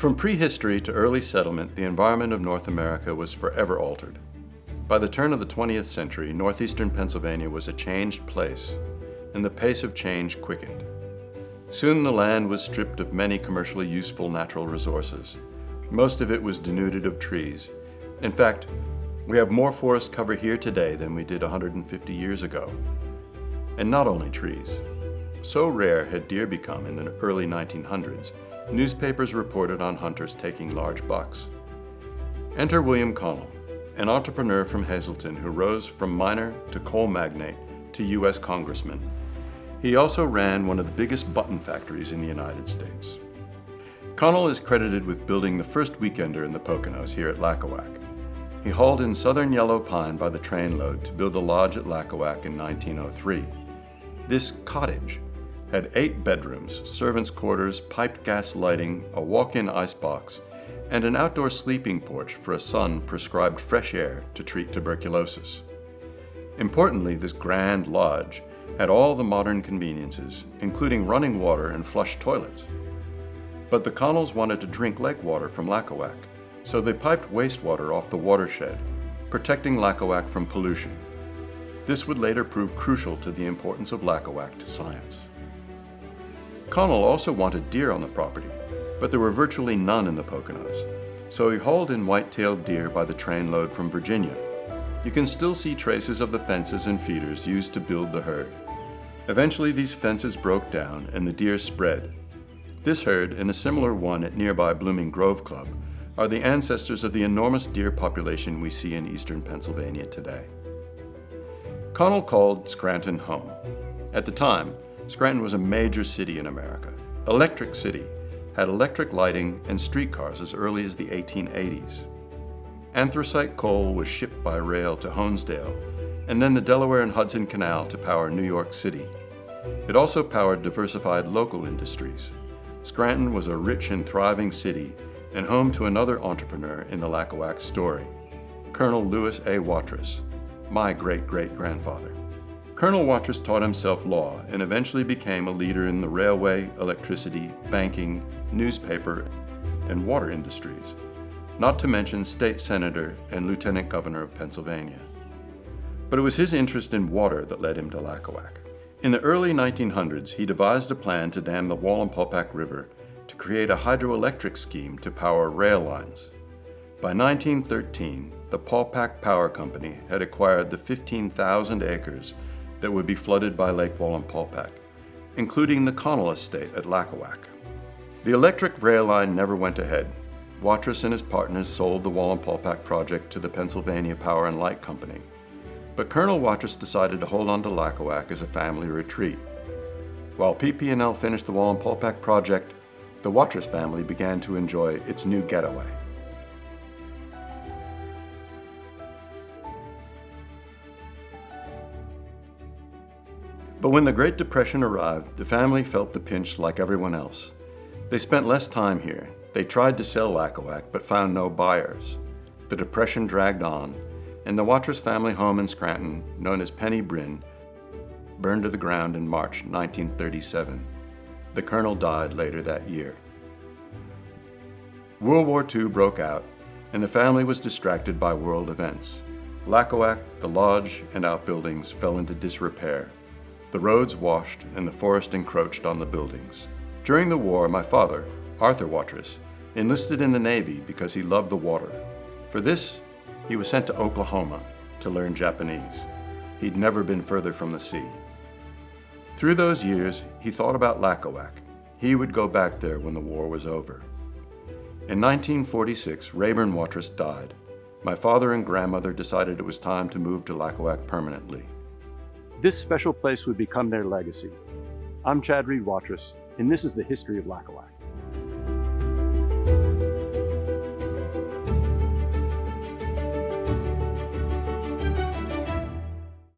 From prehistory to early settlement, the environment of North America was forever altered. By the turn of the 20th century, northeastern Pennsylvania was a changed place, and the pace of change quickened. Soon the land was stripped of many commercially useful natural resources. Most of it was denuded of trees. In fact, we have more forest cover here today than we did 150 years ago. And not only trees. So rare had deer become in the early 1900s, newspapers reported on hunters taking large bucks. Enter William Connell, an entrepreneur from Hazleton who rose from miner to coal magnate to U.S. congressman. He also ran one of the biggest button factories in the United States. Connell is credited with building the first weekender in the Poconos here at Lacawac. He hauled in southern yellow pine by the trainload to build a lodge at Lacawac in 1903. This cottage had 8 bedrooms, servants' quarters, piped gas lighting, a walk-in icebox, and an outdoor sleeping porch for a son prescribed fresh air to treat tuberculosis. Importantly, this grand lodge had all the modern conveniences, including running water and flush toilets. But the Connells wanted to drink lake water from Lacawac, so they piped wastewater off the watershed, protecting Lacawac from pollution. This would later prove crucial to the importance of Lacawac to science. Connell also wanted deer on the property, but there were virtually none in the Poconos, so he hauled in white-tailed deer by the trainload from Virginia. You can still see traces of the fences and feeders used to build the herd. Eventually these fences broke down and the deer spread. This herd, and a similar one at nearby Blooming Grove Club, are the ancestors of the enormous deer population we see in eastern Pennsylvania today. Connell called Scranton home. At the time, Scranton was a major city in America. Electric City had electric lighting and streetcars as early as the 1880s. Anthracite coal was shipped by rail to Honesdale, and then the Delaware and Hudson Canal to power New York City. It also powered diversified local industries. Scranton was a rich and thriving city and home to another entrepreneur in the Lacawac story, Colonel Lewis A. Watres, my great-great-grandfather. Colonel Watres taught himself law and eventually became a leader in the railway, electricity, banking, newspaper, and water industries, not to mention state senator and lieutenant governor of Pennsylvania. But it was his interest in water that led him to Lacawac. In the early 1900s, he devised a plan to dam the Wallenpaupack River to create a hydroelectric scheme to power rail lines. By 1913, the Paupack Power Company had acquired the 15,000 acres that would be flooded by Lake Wallenpaupack, including the Connell estate at Lacawac. The electric rail line never went ahead. Watres and his partners sold the Wallenpaupack project to the Pennsylvania Power and Light Company. But Colonel Watres decided to hold on to Lacawac as a family retreat. While PP&L finished the Wallenpaupack project, the Watres family began to enjoy its new getaway. But when the Great Depression arrived, the family felt the pinch like everyone else. They spent less time here. They tried to sell Lacawac, but found no buyers. The Depression dragged on, and the Watres family home in Scranton, known as Penny Bryn, burned to the ground in March 1937. The colonel died later that year. World War II broke out, and the family was distracted by world events. Lacawac, the lodge, and outbuildings fell into disrepair. The roads washed, and the forest encroached on the buildings. During the war, my father, Arthur Watres, enlisted in the Navy because he loved the water. For this, he was sent to Oklahoma to learn Japanese. He'd never been further from the sea. Through those years, he thought about Lacawac. He would go back there when the war was over. In 1946, Rayburn Watres died. My father and grandmother decided it was time to move to Lacawac permanently. This special place would become their legacy. I'm Chad Reed Watres, and this is the History of Lacawac.